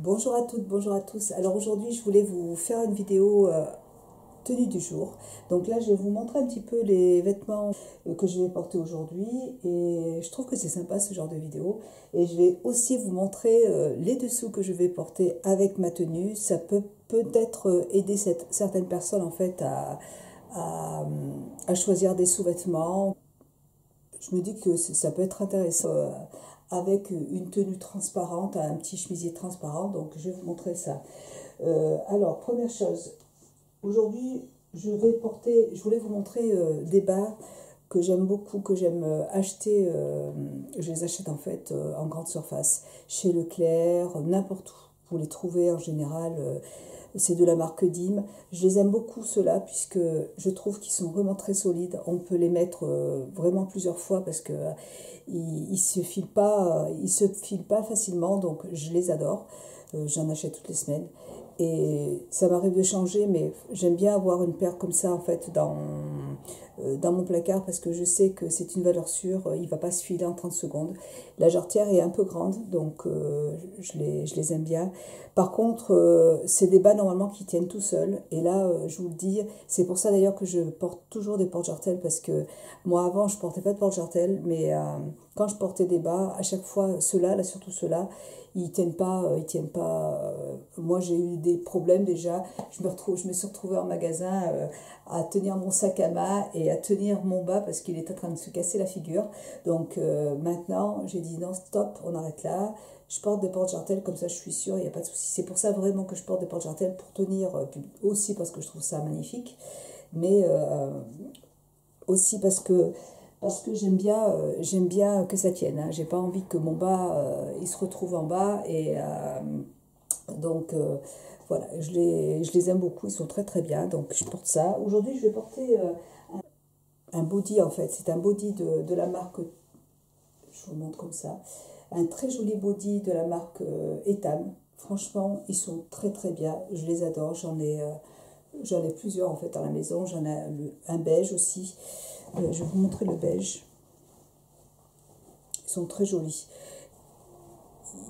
Bonjour à toutes, bonjour à tous. Alors aujourd'hui, je voulais vous faire une vidéo tenue du jour. Donc là, je vais vous montrer un petit peu les vêtements que je vais porter aujourd'hui. Et je trouve que c'est sympa ce genre de vidéo. Et je vais aussi vous montrer les dessous que je vais porter avec ma tenue. Ça peut peut-être aider certaines personnes en fait à, à choisir des sous-vêtements. Je me dis que ça peut être intéressant avec une tenue transparente, un petit chemisier transparent. Donc je vais vous montrer ça. Alors, première chose, aujourd'hui, je voulais vous montrer des bas que j'aime beaucoup, que j'aime acheter. Je les achète en fait en grande surface, chez Leclerc, n'importe où. Vous les trouvez en général, c'est de la marque Dim. Je les aime beaucoup ceux-là puisque je trouve qu'ils sont vraiment très solides. On peut les mettre vraiment plusieurs fois parce que ils se filent pas facilement, donc je les adore. J'en achète toutes les semaines. Et ça m'arrive de changer, mais j'aime bien avoir une paire comme ça en fait dans mon placard parce que je sais que c'est une valeur sûre, il ne va pas se filer en 30 secondes. La jarretière est un peu grande, donc je les aime bien. Par contre, c'est des bas normalement qui tiennent tout seuls. Et là, je vous le dis, c'est pour ça d'ailleurs que je porte toujours des porte-jartelles parce que moi avant, je portais pas de porte-jartelles, mais quand je portais des bas, à chaque fois, ceux-là, là surtout ceux-là, ils tiennent pas, moi j'ai eu des problèmes déjà. Je me suis retrouvée en magasin à tenir mon sac à main et à tenir mon bas parce qu'il était en train de se casser la figure. Donc maintenant, j'ai dit non, stop, on arrête là. Je porte des porte-jartelles, comme ça je suis sûre, il n'y a pas de souci. C'est pour ça vraiment que je porte des porte-jartelles pour tenir, aussi parce que je trouve ça magnifique, mais aussi parce que j'aime bien que ça tienne. Hein. J'ai pas envie que mon bas il se retrouve en bas et donc voilà, je les aime beaucoup, ils sont très très bien, donc je porte ça. Aujourd'hui, je vais porter un body en fait, c'est un body de la marque, je vous le montre comme ça, un très joli body de la marque Etam. Franchement, ils sont très très bien, je les adore, j'en ai plusieurs en fait à la maison, j'en ai un beige aussi. Je vais vous montrer le beige. Ils sont très jolis.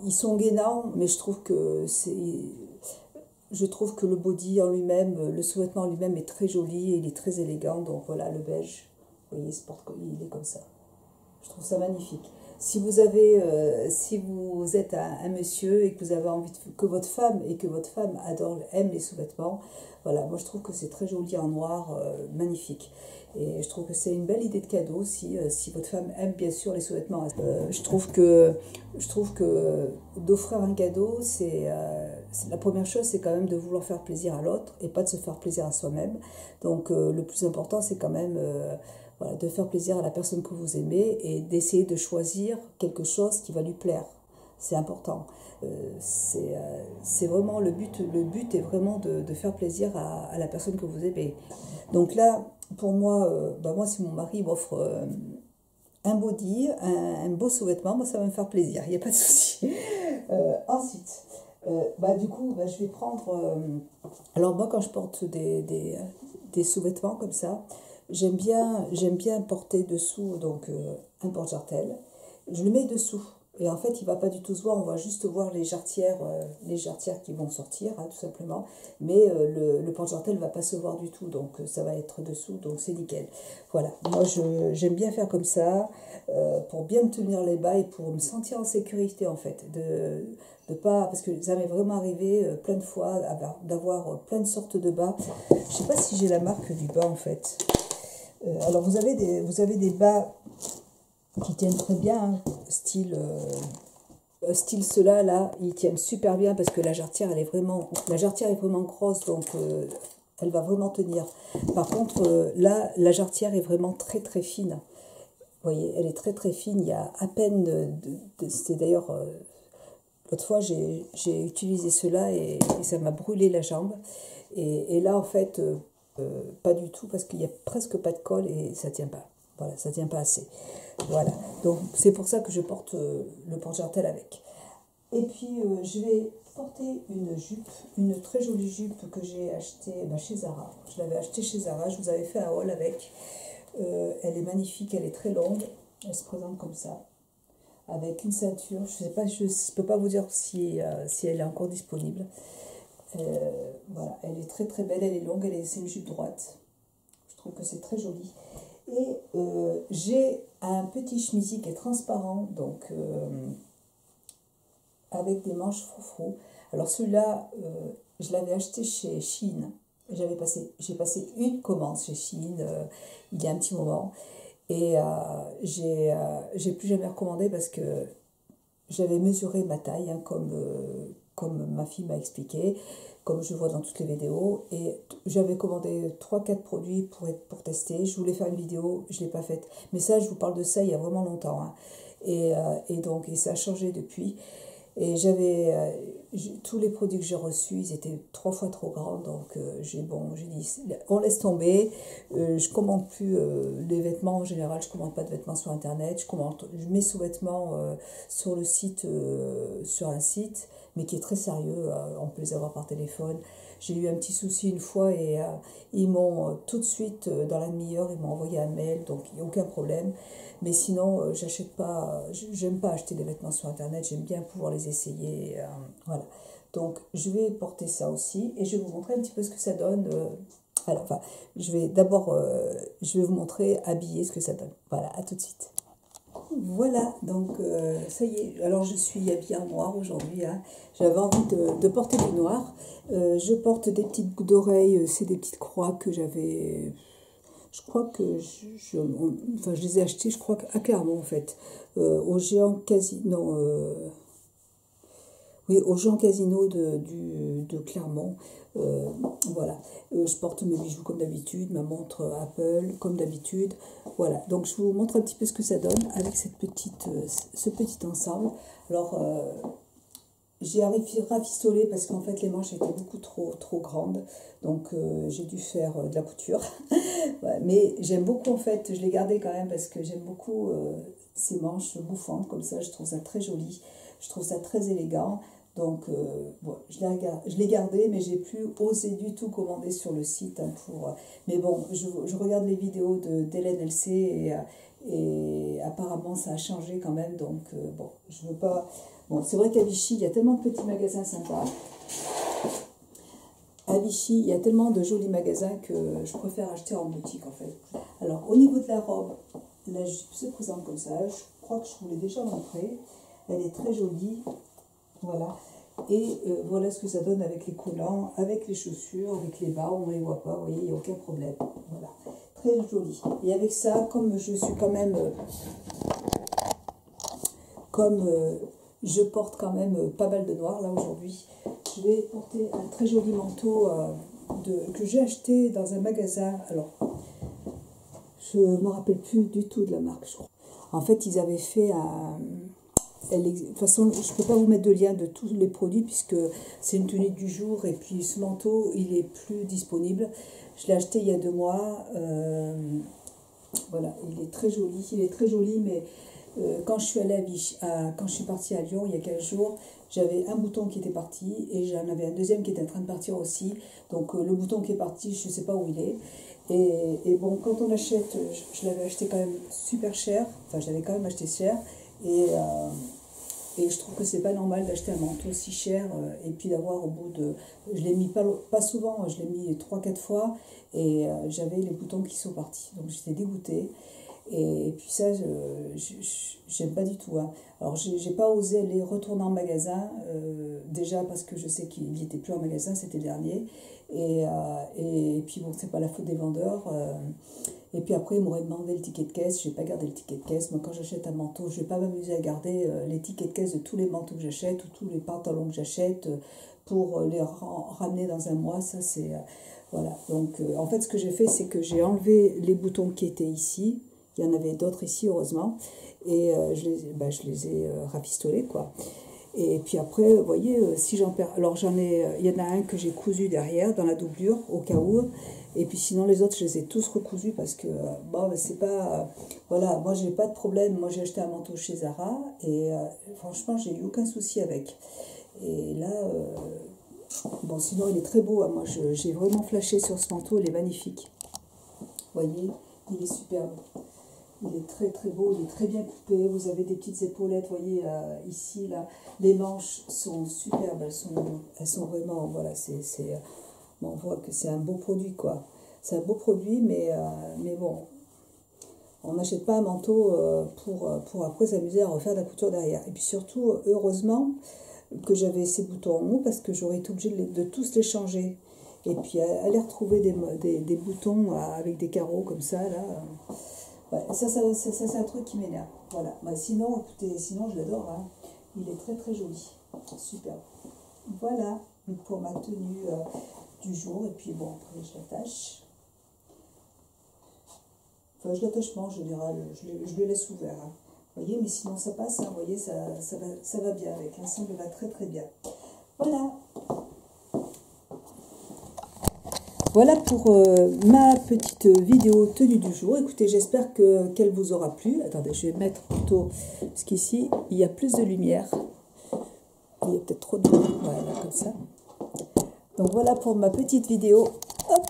Ils sont gainants, mais je trouve que le body en lui-même, le sous-vêtement en lui-même est très joli et il est très élégant. Donc voilà, le beige, vous voyez, il est comme ça. Je trouve ça magnifique. Si vous êtes un monsieur et que vous avez envie que votre femme aime les sous-vêtements, voilà, moi je trouve que c'est très joli en noir, magnifique. Et je trouve que c'est une belle idée de cadeau aussi, si votre femme aime bien sûr les sous-vêtements. Je trouve que d'offrir un cadeau, la première chose, c'est quand même de vouloir faire plaisir à l'autre et pas de se faire plaisir à soi-même. Donc le plus important, c'est quand même voilà, de faire plaisir à la personne que vous aimez et d'essayer de choisir quelque chose qui va lui plaire. C'est important. C'est vraiment le but. Le but est vraiment de faire plaisir à la personne que vous aimez. Donc là, pour moi, moi si mon mari m'offre un body, un beau sous-vêtement, moi ça va me faire plaisir, il n'y a pas de souci. Ensuite, du coup, je vais prendre... alors moi quand je porte des sous-vêtements comme ça, j'aime bien porter dessous donc un porte-jartel. Je le mets dessous. Et en fait, il ne va pas du tout se voir, on va juste voir les jarretières qui vont sortir, hein, tout simplement. Mais le porte-jartel ne va pas se voir du tout, donc ça va être dessous, donc c'est nickel. Voilà, moi j'aime bien faire comme ça, pour bien me tenir les bas et pour me sentir en sécurité en fait. De pas, parce que ça m'est vraiment arrivé plein de fois d'avoir plein de sortes de bas. Je ne sais pas si j'ai la marque du bas en fait. Alors vous avez des bas qui tiennent très bien, hein, style ceux-là, là, ils tiennent super bien parce que la jarretière est vraiment grosse, donc elle va vraiment tenir. Par contre, là, la jarretière est vraiment très très fine. Vous voyez, elle est très très fine, il y a à peine c'est d'ailleurs, l'autre fois j'ai utilisé cela et ça m'a brûlé la jambe. Et là, en fait, pas du tout parce qu'il n'y a presque pas de colle et ça tient pas. Voilà, ça tient pas assez. Voilà, donc c'est pour ça que je porte le porte-jartel avec. Et puis je vais porter une jupe, une très jolie jupe que j'ai achetée chez Zara. Je l'avais achetée chez Zara, je vous avais fait un haul avec. Elle est magnifique, elle est très longue, elle se présente comme ça. avec une ceinture. Je sais pas, je peux pas vous dire si, si elle est encore disponible. Voilà, elle est très très belle, elle est longue, c'est une jupe droite. Je trouve que c'est très joli. Et j'ai un petit chemisier qui est transparent, donc avec des manches froufrou. Alors celui-là, je l'avais acheté chez Shein. J'ai passé une commande chez Shein il y a un petit moment. Et j'ai plus jamais recommandé parce que j'avais mesuré ma taille, hein, comme ma fille m'a expliqué, comme je vois dans toutes les vidéos. Et j'avais commandé 3-4 produits pour tester. Je voulais faire une vidéo, je ne l'ai pas faite. Mais ça, je vous parle de ça il y a vraiment longtemps, hein. Et donc, ça a changé depuis. Et tous les produits que j'ai reçus, ils étaient 3 fois trop grands. Donc, j'ai dit, on laisse tomber. Je commande plus les vêtements en général. Je commande pas de vêtements sur Internet. Je commande mes sous-vêtements sur le site, sur un site, mais qui est très sérieux. On peut les avoir par téléphone. J'ai eu un petit souci une fois et ils m'ont tout de suite, dans la demi-heure, ils m'ont envoyé un mail. Donc, il n'y a aucun problème. Mais sinon, j'achète pas, j'aime pas acheter des vêtements sur Internet, j'aime bien pouvoir les essayer. Voilà. Donc, je vais porter ça aussi et je vais vous montrer un petit peu ce que ça donne. Alors, enfin, je vais vous montrer habillé ce que ça donne. Voilà, à tout de suite. Voilà, donc ça y est. Alors, je suis habillée en noir aujourd'hui, hein. J'avais envie de porter du noir. Je porte des petites boucles d'oreilles, c'est des petites croix que j'avais. Je crois que enfin, je les ai achetés, je crois, à Clermont, en fait. Au géant casino. Oui, au géant casino de Clermont. Voilà. Je porte mes bijoux comme d'habitude, ma montre Apple comme d'habitude. Voilà. Donc, je vous montre un petit peu ce que ça donne avec ce petit ensemble. Alors, j'ai rafistolé parce qu'en fait les manches étaient beaucoup trop grandes, donc j'ai dû faire de la couture. Ouais, mais j'aime beaucoup, en fait, je l'ai gardé quand même parce que j'aime beaucoup ces manches bouffantes comme ça, je trouve ça très joli, je trouve ça très élégant. Donc bon, je l'ai gardé, mais j'ai plus osé du tout commander sur le site, hein, mais bon, je regarde les vidéos d'Hélène LC et apparemment ça a changé quand même, donc bon, je veux pas. Bon, c'est vrai qu'à Vichy, il y a tellement de petits magasins sympas. À Vichy, il y a tellement de jolis magasins que je préfère acheter en boutique, en fait. Alors, au niveau de la robe, la jupe se présente comme ça. Je crois que je vous l'ai déjà montré. Elle est très jolie. Voilà. Et voilà ce que ça donne avec les collants, avec les chaussures, avec les bas. On ne les voit pas, vous voyez, il n'y a aucun problème. Voilà. Très joli. Et avec ça, comme je suis quand même... je porte quand même pas mal de noir là aujourd'hui. Je vais porter un très joli manteau que j'ai acheté dans un magasin. Alors, je ne me rappelle plus du tout de la marque, je crois. En fait, ils avaient fait un... De toute façon, je ne peux pas vous mettre de lien de tous les produits puisque c'est une tenue du jour et puis ce manteau, il est plus disponible. Je l'ai acheté il y a 2 mois. Voilà, il est très joli, mais... quand je suis quand je suis partie à Lyon il y a 15 jours, j'avais un bouton qui était parti et j'en avais un deuxième qui était en train de partir aussi. Donc le bouton qui est parti, je ne sais pas où il est. Et bon, quand on achète, je l'avais acheté quand même super cher. Enfin, je l'avais quand même acheté cher. Et je trouve que c'est pas normal d'acheter un manteau aussi cher et puis d'avoir au bout de... Je l'ai mis pas souvent, je l'ai mis 3-4 fois et j'avais les boutons qui sont partis. Donc j'étais dégoûtée. Et puis ça, j'aime pas du tout, hein. Alors, j'ai pas osé aller retourner en magasin, déjà parce que je sais qu'il n'était plus en magasin, c'était le dernier. Et puis, bon, c'est pas la faute des vendeurs. Et puis après, ils m'auraient demandé le ticket de caisse. Je n'ai pas gardé le ticket de caisse. Moi, quand j'achète un manteau, je ne vais pas m'amuser à garder les tickets de caisse de tous les manteaux que j'achète ou tous les pantalons que j'achète pour les ramener dans un mois. Ça, c'est... voilà. Donc, en fait, ce que j'ai fait, c'est que j'ai enlevé les boutons qui étaient ici. Il y en avait d'autres ici, heureusement. Et je les ai rafistolés, quoi. Et puis après, vous voyez, si j'en perds... Alors, il y en a un que j'ai cousu derrière, dans la doublure, au cas où. Et puis sinon, les autres, je les ai tous recousus parce que, bon, c'est pas... voilà, moi, j'ai pas de problème. Moi, j'ai acheté un manteau chez Zara. Et franchement, j'ai eu aucun souci avec. Et là... bon, sinon, il est très beau, hein. Moi, j'ai vraiment flashé sur ce manteau. Il est magnifique. Vous voyez, il est superbe. Il est très très beau, il est très bien coupé. Vous avez des petites épaulettes, vous voyez ici, là. Les manches sont superbes, elles sont vraiment, voilà, bon, on voit que c'est un beau produit, quoi. C'est un beau produit, mais bon, on n'achète pas un manteau pour après s'amuser à refaire de la couture derrière. Et puis surtout, heureusement que j'avais ces boutons en haut, parce que j'aurais été obligée de tous les changer. Et puis aller retrouver des boutons avec des carreaux comme ça, là. Ouais, ça c'est un truc qui m'énerve. Voilà. Bah, sinon, écoutez, sinon je l'adore. Hein. Il est très très joli. Super. Voilà pour ma tenue du jour. Et puis bon, après je l'attache. Enfin, je l'attache pas en général. Je le laisse ouvert. Hein. Vous voyez, mais sinon ça passe. Hein, vous voyez, ça va bien avec. L'ensemble va très très bien. Voilà. Voilà pour ma petite vidéo tenue du jour. Écoutez, j'espère qu'elle vous aura plu. Attendez, je vais mettre plutôt, parce qu'ici, il y a plus de lumière. Il y a peut-être trop de lumière. Voilà, comme ça. Donc voilà pour ma petite vidéo. Hop,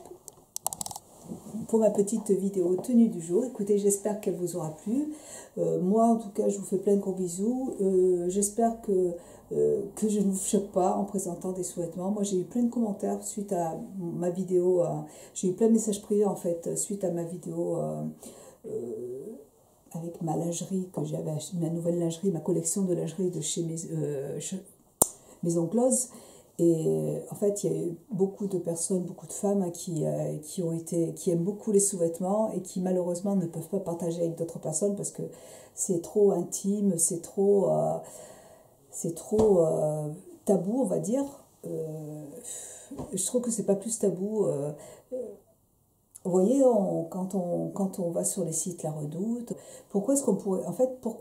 pour ma petite vidéo tenue du jour. Écoutez, j'espère qu'elle vous aura plu. Moi, en tout cas, je vous fais plein de gros bisous. J'espère que je ne vous choque pas en présentant des sous-vêtements. Moi, j'ai eu plein de commentaires suite à ma vidéo. J'ai eu plein de messages privés, en fait, suite à ma vidéo avec ma lingerie, que j'avais acheté, ma nouvelle lingerie, ma collection de lingerie de chez Maison Close. Et en fait, il y a eu beaucoup de personnes, beaucoup de femmes hein, qui aiment beaucoup les sous-vêtements et qui malheureusement ne peuvent pas partager avec d'autres personnes parce que c'est trop intime, c'est trop tabou, on va dire. Je trouve que c'est pas plus tabou. Vous voyez, quand on va sur les sites La Redoute, pourquoi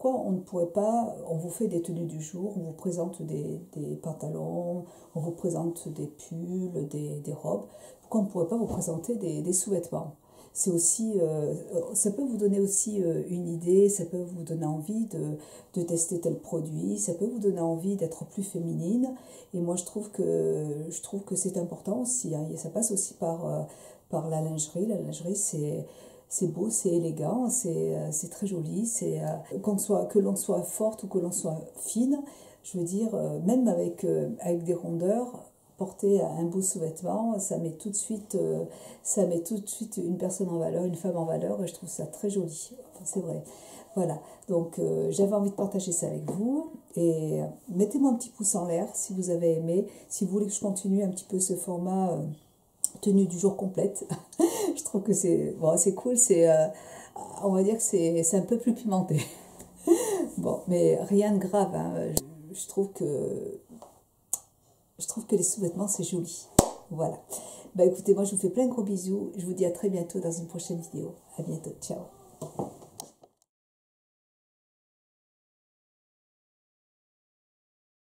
on ne pourrait pas, on vous fait des tenues du jour, on vous présente des pantalons, on vous présente des pulls, des robes, pourquoi on ne pourrait pas vous présenter des sous-vêtements? C'est aussi, ça peut vous donner aussi une idée, ça peut vous donner envie de tester tel produit, ça peut vous donner envie d'être plus féminine, et moi je trouve que c'est important aussi, hein, et ça passe aussi par la lingerie. La lingerie, c'est beau, c'est élégant, c'est très joli. Que l'on soit forte ou que l'on soit fine, je veux dire, même avec des rondeurs, porter un beau sous-vêtement, ça met tout de suite une personne en valeur, une femme en valeur, et je trouve ça très joli. Enfin, c'est vrai. Voilà, donc j'avais envie de partager ça avec vous, et mettez-moi un petit pouce en l'air si vous avez aimé, si vous voulez que je continue un petit peu ce format tenue du jour complète. Je trouve que c'est cool, on va dire que c'est un peu plus pimenté. Bon, mais rien de grave, hein. Je trouve que les sous-vêtements c'est joli. Voilà. Bah écoutez, moi je vous fais plein de gros bisous. Je vous dis à très bientôt dans une prochaine vidéo. À bientôt. Ciao.